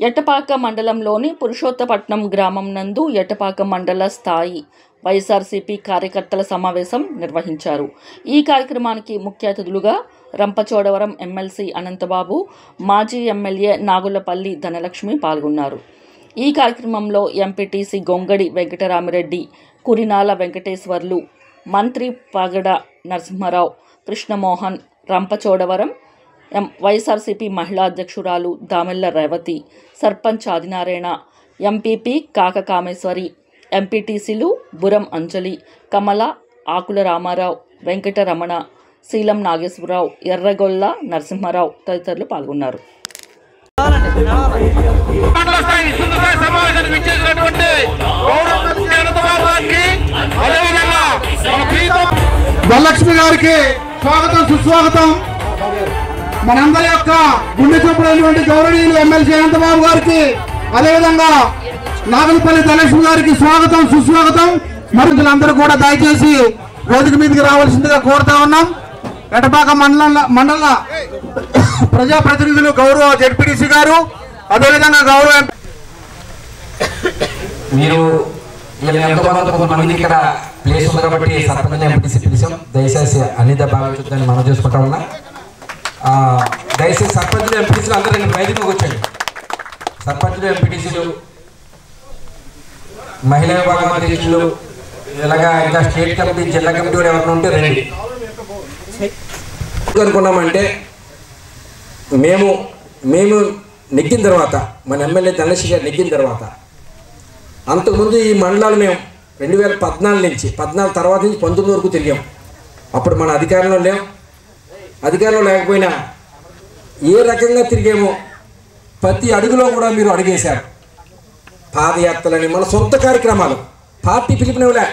ఎట్టపాక మండలంలోని పురుషోత్తపట్నం గ్రామం నందు ఎట్టపాక మండల స్థాయి వైఎస్ఆర్సీపీ కార్యకర్తల సమావేశం నిర్వహించారు. ఈ కార్యక్రమానికి ముఖ్య అతిథులుగా రంపచోడవరం ఎమ్మెల్సీ అనంతబాబు, మాజీ ఎమ్మెల్యే నాగులపల్లి ధనలక్ష్మి పాల్గొన్నారు. ఈ కార్యక్రమంలో ఎంపీటీసీ గొంగడి వెంకటరామిరెడ్డి, కురినాల వెంకటేశ్వర్లు, మంత్రి పగడ నరసింహారావు, కృష్ణమోహన్, రంపచోడవరం వైఎస్ఆర్సీపీ మహిళా అధ్యక్షురాలు దామెల్ల రేవతి, సర్పంచ్ ఆదినారాయణ, ఎంపీపీ కాక కామేశ్వరి, ఎంపీటీసీలు బురం అంజలి, కమల, ఆకుల రామారావు, వెంకటరమణ, శీలం నాగేశ్వరరావు, ఎర్రగొల్ల నరసింహారావు తదితరులు పాల్గొన్నారు. ధనలక్ష్మి గారికి స్వాగతం, సుస్వాగతం. మనందరి యొక్క గుండె చూపుడైనటువంటి గౌరవనీయులు ఎమ్మెల్సీ అనంతబాబు గారికి, అదేవిధంగా నాగులపల్లి ధనలక్ష్మి గారికి స్వాగతం, సుస్వాగతం. మరింతలందరూ కూడా దయచేసి వేదిక మీదకి రావాల్సిందిగా కోరుతా ఉన్నాం. ఎట్టపాక మండల ప్రజాప్రతినిధులు గౌరవ జెడ్పీటీసీ గారు, అదేవిధంగా గౌరవ మీరు కొంతమంది ఇక్కడ ప్లేస్ ఉంది కాబట్టి సర్పంచ్ ఎంపీటీసీ పిలిచాం. దయచేసి అనిత భావించొద్దని మనం చేసుకుంటా ఉన్నా. దయచేసి సర్పంచులు ఎంపీటీసీలు అందరూ వేదికకు వచ్చండి. సర్పంచులు ఎంపీటీసీలు, మహిళా విభాగం అధ్యక్షులు, ఇలాగా ఇంకా స్టేట్ కమిటీ, జిల్లా కమిటీ కూడా ఎవరైనా ఉంటే రండి. అనుకున్నామంటే మేము నెగ్గిన తర్వాత, మన ఎమ్మెల్యే ధనలక్ష్మి గారు నెగ్గిన తర్వాత, అంతకుముందు ఈ మండలాలు మేము 2014 నుంచి 14 తర్వాత నుంచి 19 వరకు తిరిగాం. అప్పుడు మన అధికారంలో లేం. అధికారంలో లేకపోయినా ఏ రకంగా తిరిగామో ప్రతి అడుగులో కూడా మీరు అడుగేశారు. పాదయాత్రలని, మన సొంత కార్యక్రమాలు, పార్టీ పిలుపునివ్వలే,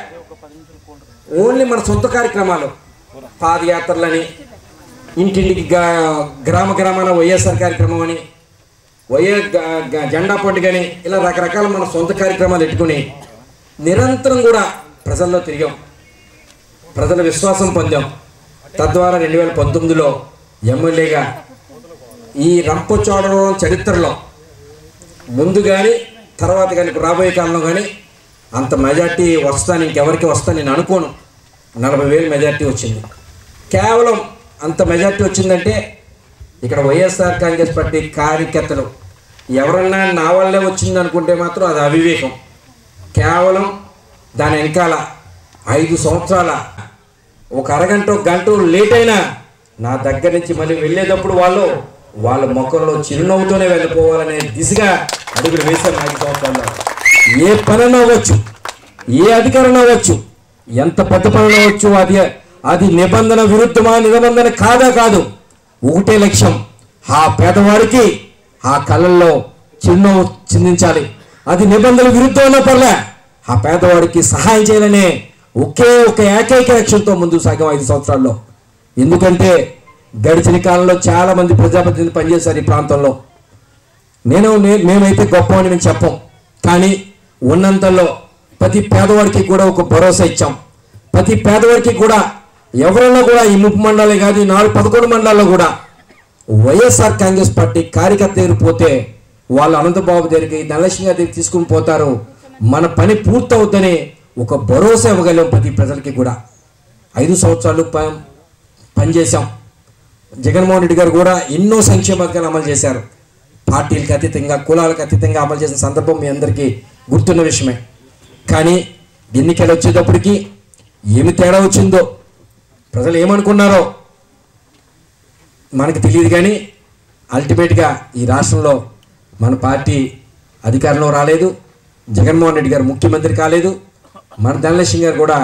ఓన్లీ మన సొంత కార్యక్రమాలు, పాదయాత్రలని, ఇంటింటికి గ్రామ గ్రామాన వైఎస్ఆర్ కార్యక్రమం అని, జెండా పండుగని, ఇలా రకరకాల మన సొంత కార్యక్రమాలు పెట్టుకుని నిరంతరం కూడా ప్రజల్లో తిరిగాం. ప్రజల విశ్వాసం పొందాం. తద్వారా 2019లో ఎమ్మెల్యేగా ఈ రంపచోడవరం చరిత్రలో ముందు కానీ తర్వాత కానీ రాబోయే కాలంలో కానీ అంత మెజార్టీ వస్తాను, ఇంకెవరికి వస్తా నేను అనుకోను. 40,000 మెజార్టీ వచ్చింది. కేవలం అంత మెజార్టీ వచ్చిందంటే ఇక్కడ వైఎస్ఆర్ కాంగ్రెస్ పార్టీ కార్యకర్తలు ఎవరన్నా నా వల్లే వచ్చింది అనుకుంటే మాత్రం అది అవివేకం. కేవలం దాని వెనకాల 5 సంవత్సరాల ఒక అరగంట గంట లేట్ అయినా నా దగ్గర నుంచి మళ్ళీ వెళ్ళేటప్పుడు వాళ్ళ ముఖంలో చిరునవ్వుతోనే వెళ్ళిపోవాలనే దిశగా అడుగులు వేశారు. 5 సంవత్సరాల్లో ఏ పనైనా అవ్వచ్చు, ఏ అధికారం అవ్వచ్చు, ఎంత పెద్ద పని అవ్వచ్చు, అది నిబంధన విరుద్ధమా, నిబంధన కాదు, ఒకటే లక్ష్యం, ఆ పేదవాడికి ఆ కళ్ళల్లో చిరునవ్వు చిందించాలి. అది నిబంధనల విరుద్ధం ఉన్న పర్లే, ఆ పేదవాడికి సహాయం చేయాలనే ఒక ఏకైక లక్ష్యంతో ముందుకు సాగాం 5 సంవత్సరాల్లో. ఎందుకంటే గడిచిన కాలంలో చాలా మంది ప్రజాప్రతినిధులు పనిచేశారు ఈ ప్రాంతంలో. మేమైతే గొప్పవని మేము చెప్పం, కానీ ఉన్నంతలో ప్రతి పేదవాడికి కూడా ఒక భరోసా ఇచ్చాం. ప్రతి పేదవాడికి కూడా ఎవరన్నా కూడా ఈ 30 మండలాలే కాదు, 11 మండలాల్లో కూడా వైఎస్ఆర్ కాంగ్రెస్ పార్టీ కార్యకర్త దగ్గర పోతే వాళ్ళు అనంతబాబు దగ్గరికి, ధనలక్ష్మి గారి దగ్గరికి తీసుకుని పోతారు. మన పని పూర్తవుతుందని ఒక భరోసా ఇవ్వగలం ప్రతి ప్రజలకి కూడా. 5 సంవత్సరాలు పనిచేశాం. జగన్మోహన్ రెడ్డి గారు కూడా ఎన్నో సంక్షేమ పథకాలు అమలు చేశారు. పార్టీలకు అతీతంగా, కులాలకు అతీతంగా అమలు చేసిన సందర్భం మీ అందరికీ గుర్తున్న విషయమే. కానీ ఎన్నికలు వచ్చేటప్పటికి ఏమి తేడా వచ్చిందో, ప్రజలు ఏమనుకున్నారో మనకు తెలియదు. కానీ అల్టిమేట్గా ఈ రాష్ట్రంలో మన పార్టీ అధికారంలో రాలేదు, జగన్మోహన్ రెడ్డి గారు ముఖ్యమంత్రి కాలేదు, మన ధనలక్ష్మి గారు కూడా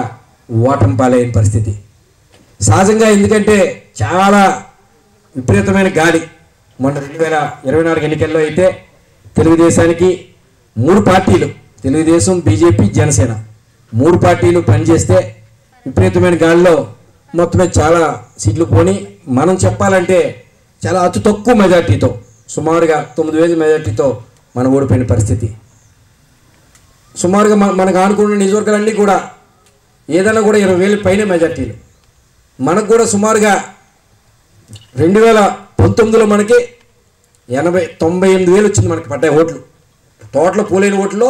ఓటమి పాలైన పరిస్థితి సహజంగా. ఎందుకంటే చాలా విపరీతమైన గాలి. మొన్న 2024 ఎన్నికల్లో అయితే తెలుగుదేశానికి 3 పార్టీలు, తెలుగుదేశం, బీజేపీ, జనసేన 3 పార్టీలు పనిచేస్తే విపరీతమైన గాలిలో మొత్తమే చాలా సీట్లు పోని, మనం చెప్పాలంటే చాలా అతి తక్కువ మెజార్టీతో, సుమారుగా 9,000 మెజార్టీతో మనం ఓడిపోయిన పరిస్థితి. సుమారుగా మనకు ఆనుకున్న నియోజకవర్గాలన్నీ కూడా ఏదైనా కూడా 20,000 పైన మెజార్టీలు. మనకు కూడా సుమారుగా 2019లో మనకి 98,000 వచ్చింది మనకి పడ్డాయి ఓట్లు. టోటల్ పోలైన ఓట్లో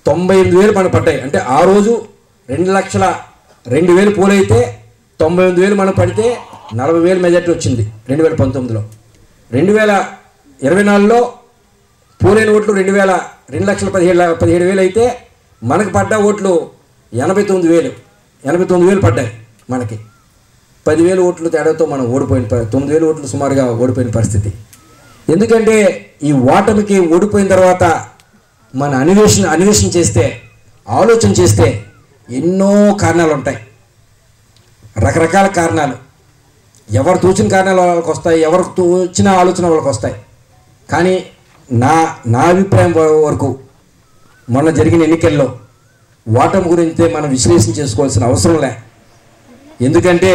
98,000 మనకు పడ్డాయి. అంటే ఆ రోజు 2,02,000 పోలైతే 98,000 మనం పడితే 40,000 మెజార్టీ వచ్చింది 2019లో. 2024లో పోలైన ఓట్లు 2,17,000 అయితే మనకు పడ్డ ఓట్లు 89,000 పడ్డాయి. మనకి 10,000 ఓట్లు తేడాతో మనం ఓడిపోయిన 9,000 ఓట్లు సుమారుగా ఓడిపోయిన పరిస్థితి. ఎందుకంటే ఈ ఓటమికి ఓడిపోయిన తర్వాత మన అన్వేషణ చేస్తే, ఆలోచన చేస్తే ఎన్నో కారణాలు ఉంటాయి, రకరకాల కారణాలు. ఎవరు తోచిన కారణాలు వాళ్ళకి వస్తాయి, ఎవరు తోచిన ఆలోచన వాళ్ళకి వస్తాయి. కానీ నా అభిప్రాయం వరకు మొన్న జరిగిన ఎన్నికల్లో ఓటమి గురించి మనం విశ్లేషణ చేసుకోవాల్సిన అవసరం లే. ఎందుకంటే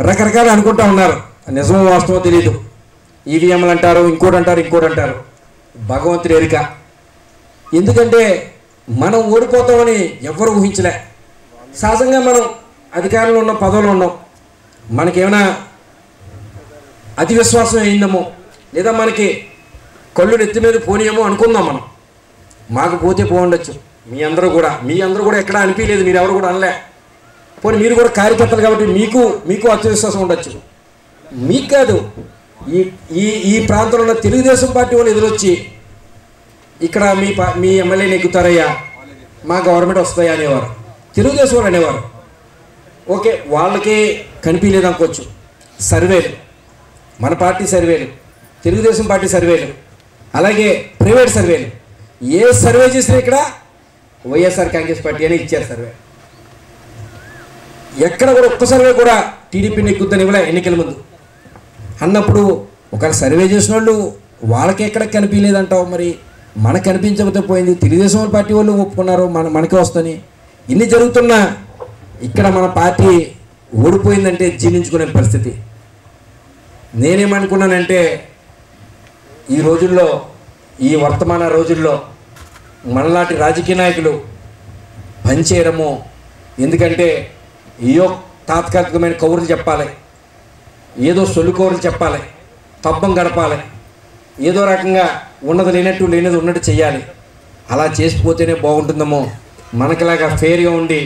రకరకాలు అనుకుంటా ఉన్నారు, నిజమో వాస్తవమో తెలియదు. ఈవీఎంలు అంటారు, ఇంకోటి అంటారు. భగవంతుడి ఎరిక. ఎందుకంటే మనం ఓడిపోతామని ఎవరు ఊహించలే. సహజంగా మనం అధికారంలో ఉన్న పదవులు ఉన్నాం, మనకేమైనా అతి విశ్వాసం అయిందేమో, లేదా మనకి కళ్ళు నెత్తి మీద పోనీయేమో అనుకుందాం మనం. మాకు పోతే పోండొచ్చు. మీ అందరూ కూడా ఎక్కడ అనిపించలేదు, మీరు ఎవరు కూడా అనలే. పోనీ మీరు కూడా కార్యకర్తలు కాబట్టి మీకు అత్యవిశ్వాసం ఉండొచ్చు. మీకు కాదు, ఈ ప్రాంతంలో ఉన్న తెలుగుదేశం పార్టీ వాళ్ళు ఎదురొచ్చి ఇక్కడ మీ ఎమ్మెల్యేని ఎక్కుతారయ్యా, మా గవర్నమెంట్ వస్తాయా అనేవారు. తెలుగుదేశం వాళ్ళు అనేవారు. ఓకే, వాళ్ళకి కనిపించలేదు అనుకోవచ్చు. సర్వేలు, మన పార్టీ సర్వేలు, తెలుగుదేశం పార్టీ సర్వేలు, అలాగే ప్రైవేట్ సర్వేలు, ఏ సర్వే చేసినా ఇక్కడ వైఎస్ఆర్ కాంగ్రెస్ పార్టీ అని ఇచ్చారు సర్వే. ఎక్కడ కూడా ఒక్క సర్వే కూడా టీడీపీని ఎక్కుద్దని ఇవ్వలే ఎన్నికల ముందు అన్నప్పుడు. ఒకవేళ సర్వే చేసిన వాళ్ళు వాళ్ళకి ఎక్కడ కనిపించలేదంటావు, మరి మనకు కనిపించకపోతే పోయింది. తెలుగుదేశం పార్టీ వాళ్ళు ఒప్పుకున్నారు మనకే వస్తుంది. ఇన్ని జరుగుతున్నా ఇక్కడ మన పార్టీ ఓడిపోయిందంటే జీర్ణించుకునే పరిస్థితి. నేనేమనుకున్నానంటే ఈ వర్తమాన రోజుల్లో మనలాంటి రాజకీయ నాయకులు పనిచేయడము. ఎందుకంటే ఏదో తాత్కాలికమైన కౌరులు చెప్పాలి, ఏదో సొల్లు కౌరులు చెప్పాలి, పబ్బం గడపాలి, ఏదో రకంగా ఉన్నది లేనది ఉన్నట్టు చేయాలి. అలా చేసిపోతేనే బాగుంటుందేమో. మనకిలాగా ఫెయిర్గా ఉండి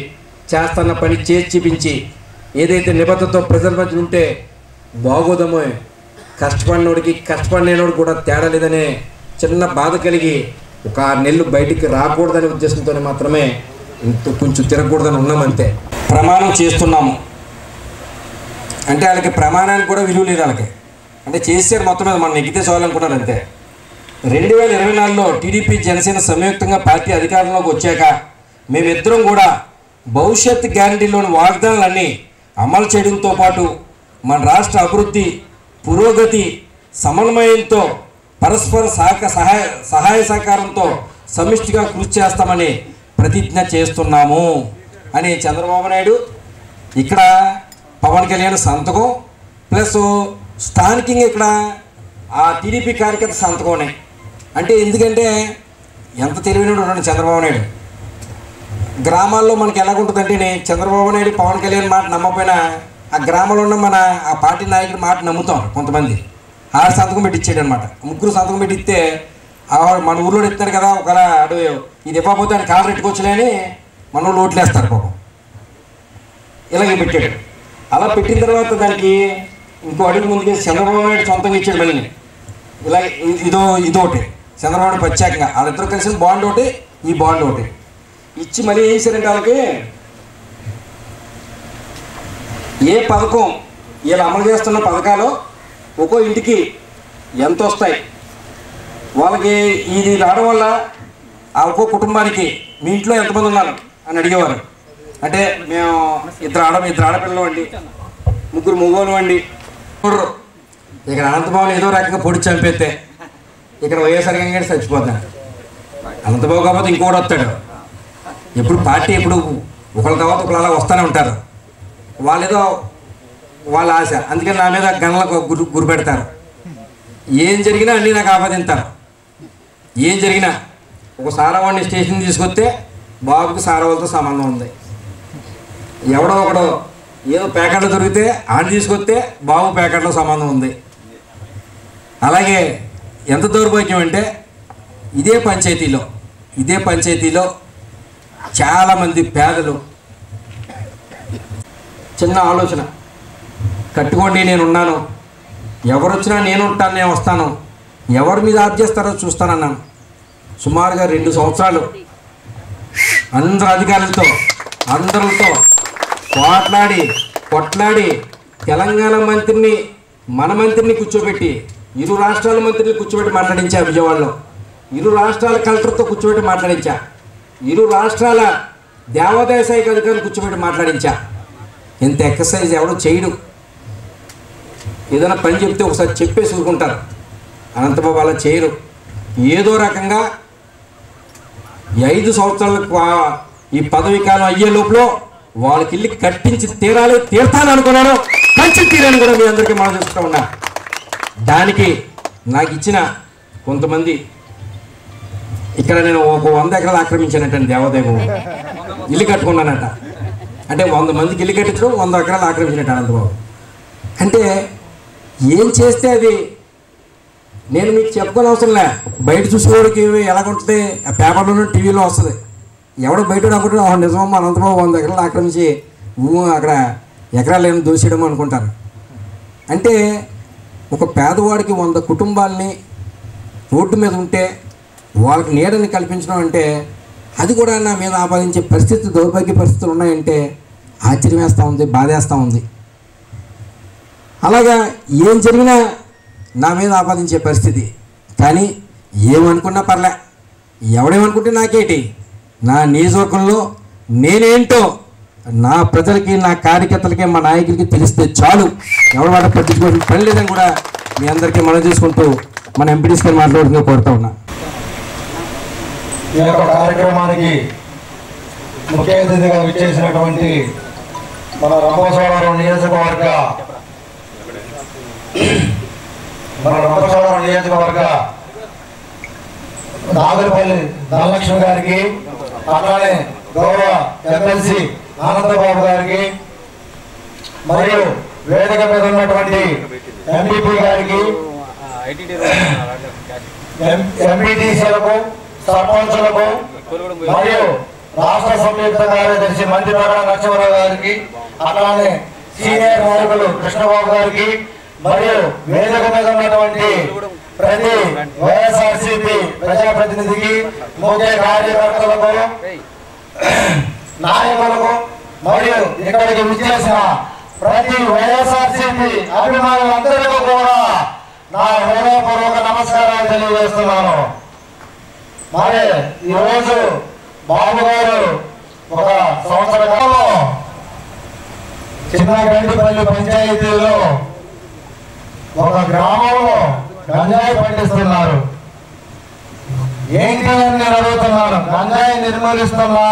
చేస్తున్న పని చేసి చూపించి ఏదైతే నిబద్ధతతో ప్రజల మధ్య ఉంటే బాగోదేమో. కష్టపడినోడికి కూడా తేడా లేదనే చిన్న బాధ కలిగి ఒక 6 నెలలు బయటికి రాకూడదనే ఉద్దేశంతో మాత్రమే కొంచెం తిరగకూడదని ఉన్నామంతే. ప్రమాణం చేస్తున్నాము అంటే వాళ్ళకి ప్రమాణానికి కూడా విలువ లేదు. వాళ్ళకి అంటే చేసారు మొత్తం మీద మనం నెగ్గితే చాలనుకున్నారు అంతే. 2024లో టీడీపీ జనసేన సంయుక్తంగా పార్టీ అధికారంలోకి వచ్చాక మేమిద్దరం కూడా భవిష్యత్ గ్యారంటీలోని వాగ్దానాలన్నీ అమలు చేయడంతో పాటు మన రాష్ట్ర అభివృద్ధి, పురోగతి, సమన్వయంతో పరస్పర సహాయ సహకారంతో సమిష్టిగా కృషి చేస్తామని ప్రతిజ్ఞ చేస్తున్నాము అని చంద్రబాబు నాయుడు, ఇక్కడ పవన్ కళ్యాణ్ సంతకం ప్లస్ స్థానికంగా ఇక్కడ ఆ టీడీపీ కార్యకర్త సంతకం. అంటే ఎందుకంటే ఎంత తెలివైనడు ఉన్నాడు చంద్రబాబు నాయుడు. గ్రామాల్లో మనకి ఎలాగుంటుందంటే చంద్రబాబు నాయుడు పవన్ కళ్యాణ్ మాట నమ్మకపోయినా ఆ గ్రామంలో ఉన్న మన ఆ పార్టీ నాయకుడి మాట నమ్ముతాం కొంతమంది. ఆరు సంతకం పెట్టి ఇచ్చాడు అనమాట. 3 సంతకం పెట్టి ఇస్తే మన ఊళ్ళో ఇస్తారు కదా, ఒకవేళ అడు ఇది ఇవ్వకపోతే ఆయన కాలు పెట్టుకోవచ్చులే అని మన ఊళ్ళో ఓట్లేస్తారు పాపం. ఇలాగే పెట్టాడు. అలా పెట్టిన తర్వాత దానికి ఇంకో అడుగు ముందుకి చంద్రబాబు నాయుడు సొంతంగా ఇచ్చాడు. మళ్ళీ ఇలా ఇదొకటి చంద్రబాబు నాయుడు ప్రత్యేకంగా వాళ్ళిద్దరు కలిసిన బాండ్ ఒకటి, ఈ బాండ్ ఒకటి ఇచ్చి మళ్ళీ ఏం చేశారంటే వాళ్ళకి ఏ పథకం వీళ్ళు అమలు చేస్తున్న పథకాలు ఒక్కో ఇంటికి ఎంత వస్తాయి, వాళ్ళకి ఇది రావడం వల్ల ఆ ఒక్కో కుటుంబానికి మీ ఇంట్లో ఎంతమంది ఉన్నారు అని అడిగేవారు. అంటే మేము ఇద్దరు ఆడపిల్లలు అండి, 3 మగవాళ్ళు అండి. ఇక్కడ అనంతబాబుని ఏదో రకంగా పొడి చంపేస్తే ఇక్కడ వైఎస్ఆర్ కాంగ్రెస్ చచ్చిపోతాను. అనంతబాబు కాకపోతే ఇంకోటి వస్తాడు. ఎప్పుడు పార్టీ ఎప్పుడు ఒకళ్ళ తర్వాత ఒకళ్ళు అలా వస్తూనే ఉంటారు. వాళ్ళేదో వాళ్ళ ఆశ, అందుకని నా మీద గణలకు గురి పెడతారు. ఏం జరిగినా అన్నీ నాకు ఆపాదిస్తారు. ఏం జరిగినా ఒక సారావాడిని స్టేషన్ తీసుకొస్తే బాబుకి సారావాళ్ళతో సంబంధం ఉంది. ఎవడో ఒకడో ఏదో ప్యాకెట్లు దొరికితే ఆడిని తీసుకొస్తే బాబు ప్యాకెట్లో సంబంధం ఉంది. అలాగే ఎంత దౌర్భాగ్యం అంటే ఇదే పంచాయతీలో చాలామంది పేదలు చిన్న ఆలోచన, కట్టుకోండి నేనున్నాను, ఎవరు వచ్చినా నేను ఉంటాను, నేను వస్తాను, ఎవరి మీద ఆప్ చేస్తారో చూస్తానన్నాను. సుమారుగా 2 సంవత్సరాలు అందరు అధికారులతో అందరితో కొట్లాడి తెలంగాణ మంత్రిని మన మంత్రిని కూర్చోబెట్టి, ఇరు రాష్ట్రాల మంత్రిని కూర్చోబెట్టి మాట్లాడించా. విజయవాడలో ఇరు రాష్ట్రాల కలెక్టర్తో కూర్చోబెట్టి మాట్లాడించా. ఇరు రాష్ట్రాల దేవాదాయ శాఖ అధికారులు కూర్చోబెట్టి మాట్లాడించా. ఇంత ఎక్సర్సైజ్ ఎవడో చేయడు. ఏదైనా పని చెప్తే ఒకసారి చెప్పేసి ఊరుకుంటారు. అనంతబాబు అలా చేయరు. ఏదో రకంగా ఈ 5 సంవత్సరాలకు ఈ పదవీ కాలం అయ్యే లోపల వాళ్ళకి ఇల్లు కట్టించి తీర్తాను అనుకున్నాను. కంచి తీరని కూడా మీ అందరికీ మనం చూస్తూ ఉన్నా. దానికి నాకు ఇచ్చిన కొంతమంది, ఇక్కడ నేను ఒక 100 ఎకరాలు ఆక్రమించానంటండి. దేవాదాయం ఇల్లు కట్టుకున్నానంట. అంటే 100 మందికి ఇల్లు కట్టించడం 100 ఎకరాలు ఆక్రమించినట్టు అనంతబాబు. అంటే ఏం చేస్తే అది నేను మీకు చెప్పుకోని అవసరం లే. బయట చూసేవాడికి ఎలాగుంటుంది, ఆ పేపర్లోనూ టీవీలో వస్తుంది. ఎవడో బయట అనుకుంటే నిజమమ్మ అనంతబాబు 100 ఎకరాలు ఆక్రమించి అక్కడ ఎకరాలు ఏమైనా దోసేయడం అనుకుంటారు. అంటే ఒక పేదవాడికి 100 కుటుంబాలని రోడ్డు మీద ఉంటే వాళ్ళకి నీడని కల్పించడం అంటే అది కూడా నా మీద ఆపాదించే పరిస్థితి, దౌర్భాగ్య పరిస్థితులు ఉన్నాయంటే ఆశ్చర్యం వేస్తూ ఉంది, బాధేస్తూ ఉంది. అలాగా ఏం జరిగినా నా మీద ఆపాదించే పరిస్థితి. కానీ ఏమనుకున్నా పర్లే, ఎవడేమనుకుంటే నాకేంటి, నా నియోజకవర్గంలో నేనేంటో నా ప్రజలకి, నా కార్యకర్తలకి, మా నాయకులకి తెలిస్తే చాలు. ఎవరి మాట పట్టించుకోవాల్సిన పని లేదని కూడా మీ అందరికీ మనం చేసుకుంటూ మన ఎంపీడీసీ గారు మాట్లాడుతూ కోరుతా ఉన్నా. ఈ యొక్క కార్యక్రమానికి ముఖ్య అతిథిగా విచ్చేసినటువంటి మన రంపచోడవరం నియోజకవర్గ నాగరపల్లి ధనలక్ష్మి గారికి, అలానే గౌరవ ఎమ్మెల్సీ ఆనందబాబు గారికి, మరియు వేదిక మీద ఉన్నటువంటి ఎంపీపీ గారికి, ఎంపీటీసీలకు, సర్పంచులకు, మరియు రాష్ట్ర సంయుక్త కార్యదర్శి మంత్రి ప్రకాశ లక్ష్మణరావు గారికి, అలానే సీనియర్ నాయకులు కృష్ణబాబు గారికి, మరియు వేదిక మీద ఉన్నటువంటి ప్రతి వైఎస్ఆర్సీపీ ప్రజాప్రతినిధికి, ముఖ్య కార్యకర్తలకు, నాయకులకు, మరియు ఇక్కడికి విచ్చేసిన ప్రతి వైఎస్ఆర్సీపీ అభిమానులందరికీ కూడా నా హృదయపూర్వక నమస్కారాలు తెలియజేస్తున్నాను. మరి ఈరోజు బాబు గారు ఒక సంవత్సర కాలంలో చిన్నగంటిపల్లి పంచాయతీలో ఒక గ్రామంలో గంజాయి పండిస్తున్నారు. ఏంటి అని నేను అడుగుతున్నాను. గంజాయి నిర్మూలిస్తున్నా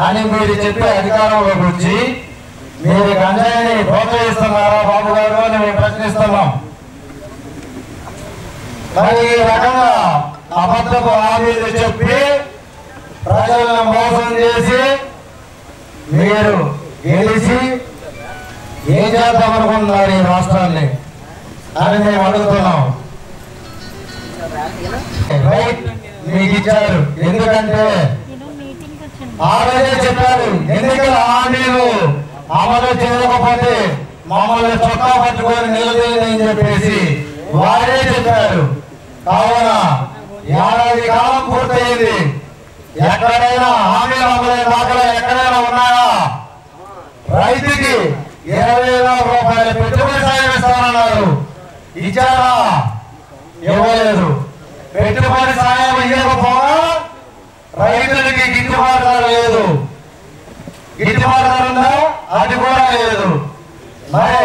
అని మీరు చెప్పే అధికారంలోకి వచ్చి మీరు గంజాయిని ప్రోత్సహిస్తున్నారా బాబు గారు అని మేము ప్రశ్నిస్తున్నాం. మరి ఈ రకంగా అబద్ధపు హామీలు చెప్పి ప్రజలను మోసం చేసి మీరు గెలిచి ఏం చేద్దామనుకుంటున్నారు ఈ రాష్ట్రాన్ని అని మేము అడుగుతున్నాం. రైట్ మీకు ఇచ్చారు. ఎందుకంటే ఆల్రెడీ చెప్పారు, ఎన్నికల హామీలు అమలు చేయకపోతే మమ్మల్ని చొక్కా పట్టుకొని నిలదీయని చెప్పేసి వారే చెప్పారు. కావున 1 ఏడాది కాలం పూర్తయింది. ఎక్కడైనా హామీలు అమలైన దాఖలా ఎక్కడైనా ఉన్నాయా? రైతుకి 20,000 రూపాయల పెట్టుబడి సాయం ఇస్తానన్నారు, ఇచ్చారా? ఇవ్వలేదు. పెట్టుబడి సాయం ఇవ్వకపోగా రైతులకి గిట్టుబాటు ధర లేదు. గిట్టుబాటు ధర ఉందా? అది కూడా లేదు. మరి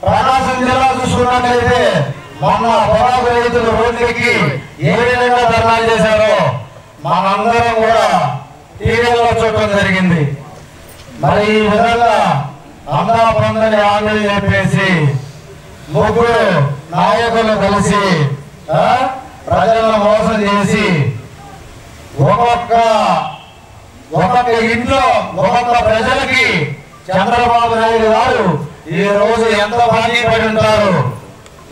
ప్రకాశం జిల్లా చూసుకున్నట్లయితే మొన్న పొగాకు రైతులు రోడ్లకి ఏ విధంగా ధర్నాలు చేశారో మనందరం కూడా టీవీలో చూడటం జరిగింది. మరి ఈ విధంగా అందా పొందని హామీలు చెప్పేసి 3 నాయకులు కలిసి ప్రజలను మోసం చేసి ఒక్కొక్క ఇంట్లో ఒక్కొక్క ప్రజలకి చంద్రబాబు నాయుడు గారు ఈ రోజు ఎంత బాకీ పడి ఉంటారు.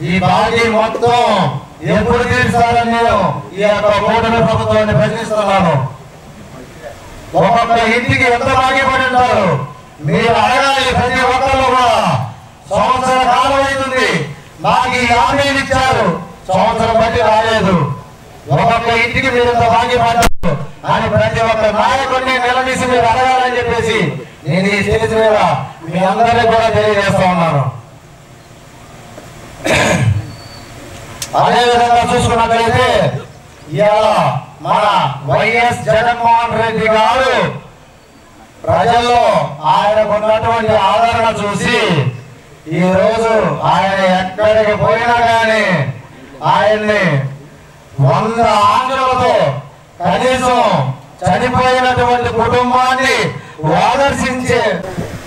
ఈ బాకీ మొత్తం ఎప్పుడు తీరుస్తారని నేను ఈ యొక్క కూటమి ప్రభుత్వాన్ని ప్రశ్నిస్తున్నాను. ఒక్కొక్క ఇంటికి ఎంత భాగ్యపడి ఉంటారు మీరు అడగాలి. ప్రతి ఒక్కరు కూడా సంవత్సర కాలం అవుతుంది, నాకు ఈ హామీలు ఇచ్చారు, సంవత్సరం బట్టి రాలేదు, ఒక్కొక్క ఇంటికి మీరు ఎంత భాగ్యపడ్డారు అని ప్రతి ఒక్క నాయకుడిని నిలదీసి మీరు అడగాలని చెప్పేసి నేను ఈ స్టేజ్ మీద మీ అందరినీ కూడా తెలియజేస్తా ఉన్నాను. అదేవిధంగా చూసుకున్నట్లయితే ఇవాళ మన వైఎస్ జగన్మోహన్ రెడ్డి గారు ప్రజల్లో ఆయనకు ఉన్నటువంటి ఆదరణ చూసి ఈ రోజు ఆయన ఎక్కడికి పోయినా కానీ ఆయన్ని 100 ఆంక్షలతో కనీసం చనిపోయినటువంటి కుటుంబాన్ని ఆదర్శించే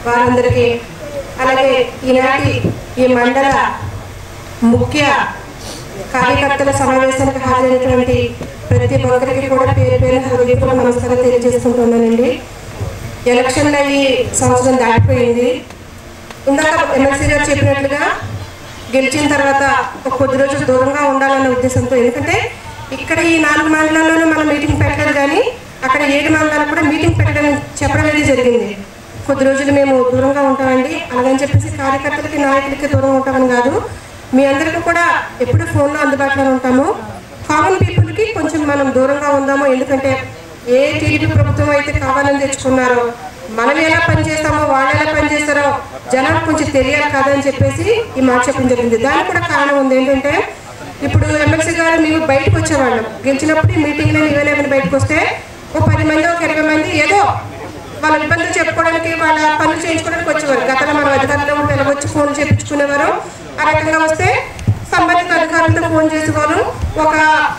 వారందరికీ, అలాగే ఈనాటి ఈ మండల ముఖ్య కార్యకర్తల సమావేశానికి హాజరైనటువంటి ప్రతి ఒక్కరికి కూడా పేరు పేరు హృదయపూర్వక నమస్కారం తెలియజేసుకుంటున్నానండి. ఎలక్షన్లు అయ్యి సంవత్సరం దాటిపోయింది. ఇందాక ఎమ్మెల్సీ గారు చెప్పినట్లుగా గెలిచిన తర్వాత ఒక కొద్ది రోజులు దూరంగా ఉండాలనే ఉద్దేశంతో, ఎందుకంటే ఇక్కడ ఈ 4 మండలాల్లోనూ మనం మీటింగ్ పెట్టలేదు, కానీ అక్కడ 7 మండలాలు కూడా మీటింగ్ చెప్పడం అనేది జరిగింది. కొద్ది రోజులు మేము దూరంగా ఉంటామండి అలాగని చెప్పేసి కార్యకర్తలకి నాయకులకి దూరంగా ఉంటామని కాదు, మీ అందరికీ కూడా ఎప్పుడు ఫోన్లో అందుబాటులో ఉంటాము. కామన్ పీపుల్కి కొంచెం మనం దూరంగా ఉందాము. ఎందుకంటే ఏ టీడీపీ ప్రభుత్వం అయితే కావాలని తెచ్చుకున్నారో, మనం ఎలా పనిచేస్తామో వాళ్ళు ఎలా పనిచేస్తారో జనాలకు కొంచెం తెలియాలి కాదని చెప్పేసి ఈ మాట చెప్పడం జరిగింది. దానికి కూడా కారణం ఉంది. ఏంటంటే ఇప్పుడు ఎమ్మెల్సీ గారు మేము బయటకు వచ్చేవాళ్ళం, గెలిచినప్పుడు మీటింగ్లో ఇవేలేమని బయటకు వస్తే ఒక 10 మంది ఒక 20 మంది ఏదో వాళ్ళ ఇబ్బందులు చెప్పుకోవడానికి వాళ్ళ పనులు చేయించుకోవడానికి వచ్చేవారు. గతంలో మనం అధికారులు పిలవచ్చి ఫోన్లు చేయించుకునేవారు. ఆ రకంగా వస్తే సంబంధిత అధికారులతో ఫోన్ చేసేవారు. ఒక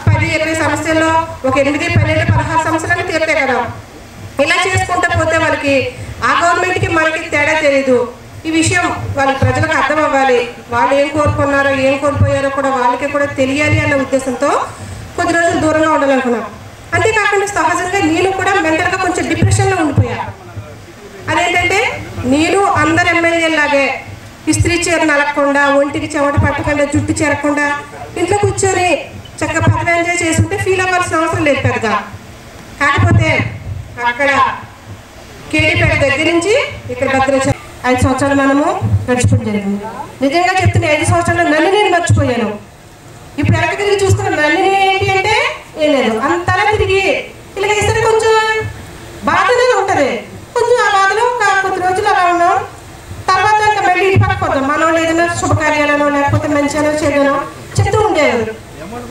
10-20 సమస్యల్లో ఒక 8-12-16 సమస్యలను తీరుతాయి కదా. ఇలా చేసుకుంటూ పోతే వాళ్ళకి ఆ గవర్నమెంట్కి మనకి తేడా తెలియదు. ఈ విషయం వాళ్ళ ప్రజలకు అర్థం అవ్వాలి. వాళ్ళు ఏం కోరుకున్నారో ఏం కోల్పోయారో కూడా వాళ్ళకి కూడా తెలియాలి అన్న ఉద్దేశంతో కొద్ది రోజులు దూరంగా ఉండాలనుకున్నాం. అంతేకాకుండా సహజంగా నేను కూడా మెంటల్గా కొంచెం డిప్రెషన్లో ఉండిపోయాను. అదేంటంటే నేను అందరు ఎమ్మెల్యేలాగే ఇస్త్రీ చీర నలగకుండా, ఒంటికి చెమట పట్టకుండా, జుట్టు చేరకుండా ఇంట్లో కూర్చొని చక్కగా పదవి ఎంజాయ్ చేసుకుంటే ఫీల్ అవ్వాల్సిన అవసరం లేదు పెద్దగా. కాకపోతే అక్కడ కేడీపేట దగ్గర నుంచి ఇక్కడ భద్రాచలం 5 సంవత్సరాలు మనము నడుచుకోవడం జరిగింది. నిజంగా చెప్తున్న 5 సంవత్సరాలు నన్ను నేను మర్చిపోయాను. ఇప్పుడు వెనక తిరిగి చూస్తున్న నన్ను ఏంటి అంటే ఏం లేదు, అంతలా తిరిగి ఇలా ఇస్తే కొంచెం బాధనే ఉంటుంది. కొంచెం ఆ బాధలో కొద్ది రోజులు అలా ఉన్నాం. తర్వాత ఇంకా మళ్ళీ ఇటు పక్క పోతాం. మనం ఏదైనా శుభకార్యాలను లేకపోతే మంచిగానో చెడునో చెప్తూ ఉండేవారు.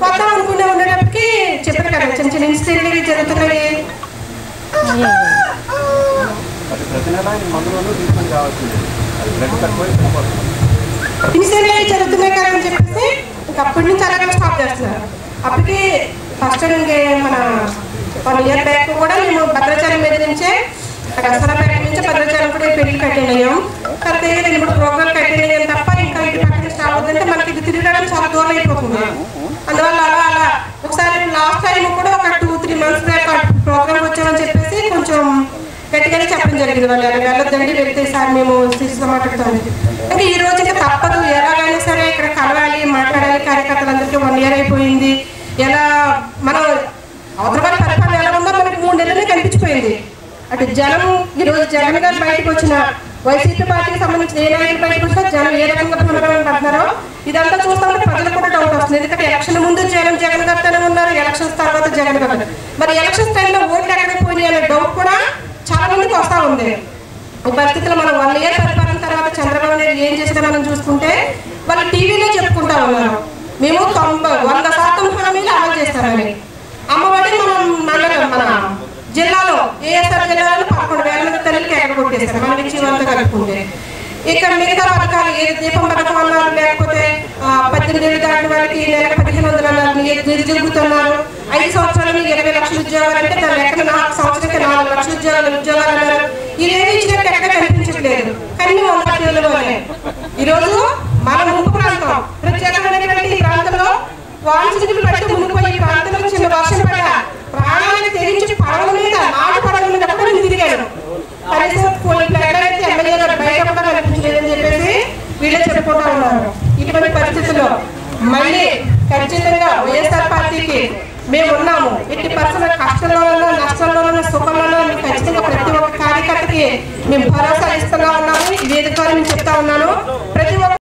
పోతాం అనుకునే ఉండేటప్పటికి చెప్పారు కదా చిన్న చిన్న ఇన్సిడెంట్లు జరుగుతున్నాయి. ఇన్సిడెంట్లు జరుగుతున్నాయి కదా అని చెప్పేసి ఇంకా అప్పటి నుంచి అలాగే స్టాప్ చేస్తున్నారు. అప్పటికి ఫస్ట్ మన 1 ఇయర్ బ్యాక్ కూడా మేము భద్రాచలం మీద నుంచే దసరాపేట నుంచి భద్రాచలం కూడా పెళ్లి అటెండ్ అయ్యాం. తర్వాత 2-3 ప్రోగ్రామ్కి అటెండ్ అయ్యాం తప్ప ఇంకా ఇటు పక్కన స్టాప్ అవుతుందంటే మనకి ఇది తిరగడానికి చాలా దూరం అయిపోతుంది. అందువల్ల అలా ఒకసారి లాస్ట్ టైం కూడా ఒక 2-3 మంత్స్ బ్యాక్ ప్రోగ్రామ్ వచ్చామని చెప్పేసి కొంచెం గట్టిగానే చెప్పడం జరిగింది. వాళ్ళు ఎలా వెళ్ళొద్దండి, వెళ్తే సార్ మేము సీరియస్గా మాట్లాడతాం. ఇంకా ఈ రోజు ఇంకా తప్పదు, ఎలాగైనా సరే ఇక్కడ కలవాలి, మాట్లాడాలి. కార్యకర్తలందరికీ 1 ఇయర్ అయిపోయింది. ఎలా మనం అవతల పరిపాలన ఎలా ఉందో మనకి 3 నెలలే కనిపించిపోయింది. అటు జనం ఈరోజు జగన్ గారు బయటకు వచ్చిన వైసీపీ పార్టీకి సంబంధించిన ఏ నాయకులు బయటకు వచ్చినా జనం ఏ రకంగా పడుతున్నారో ఇదంతా చూస్తామంటే ప్రజలకు కూడా డౌట్ వస్తుంది. ఎందుకంటే ఎలక్షన్ ముందు జగన్ గారితోనే ఉన్నారు, ఎలక్షన్స్ తర్వాత జగన్ గారు. మరి ఎలక్షన్స్ టైంలో ఓట్లు ఎక్కడికి పోయినాయి అనే డౌట్ కూడా చాలా మందికి వస్తూ ఉంది. ఈ పరిస్థితుల్లో మనం 1 ఇయర్ పరిపాలన తర్వాత చంద్రబాబు నాయుడు ఏం చేసినా మనం చూసుకుంటే వాళ్ళు టీవీలో చెప్పుకుంటా ఉన్నారు, మేము 100% హామీలు అమలు చేస్తామని. అమ్మఒడి మన జిల్లాలో ఏఎస్ఆర్ జిల్లాలో 11,000 మంది తల్లికి ఎగరగొట్టేస్తారు మనం ఇచ్చి వాళ్ళతో కలుపుకుంటే. ఇక్కడ మిగతా పథకాలు ఏ దీపం పథకం అన్నారు, లేకపోతే 18 ఏళ్ళు దాటిన వాళ్ళకి నెలకు 1,500 అన్నారు, నిరుద్యోగుతున్నారు. 5 సంవత్సరాలు 20 లక్షల ఉద్యోగాలు అంటే దాని లెక్కన 4 సంవత్సరాలకి 4 లక్షల ఉద్యోగాలు అన్నారు. ఇదేమి ఇచ్చినట్టు ఎక్కడ కనిపించట్లేదు. కానీ 100 ఏళ్ళలోనే ఈరోజు మన ముంపు ప్రాంతం ప్రత్యేకమైనటువంటి ఈ ప్రాంతంలో వాంఛితులు పట్టి మునిగిపోయి ఈ ప్రాంతంలో చిన్న వర్షం పడ్డ ప్రాణాలను తెరించి పడవల మీద నాటు పడవల మీద కూడా నేను తిరిగాను. కనీసం ఎక్కడైతే ఎమ్మెల్యే గారు బయట కూడా కనిపించలేదని చెప్పేసి వీళ్ళే చెప్పుకుంటా ఉన్నారు. ఇటువంటి పరిస్థితుల్లో మళ్ళీ ఖచ్చితంగా వైఎస్ఆర్ పార్టీకి మేము ఉన్నాము. ఎట్టి పరిస్థితుల్లో కష్టంలోనూ నష్టంలోనూ సుఖంలోనూ ఖచ్చితంగా ప్రతి ఒక్క కార్యకర్తకి మేము భరోసా ఇస్తూనే ఉన్నాము. ఈ వేదిక ద్వారా నేను చెప్తా ఉన్నాను. ప్రతి ఒక్క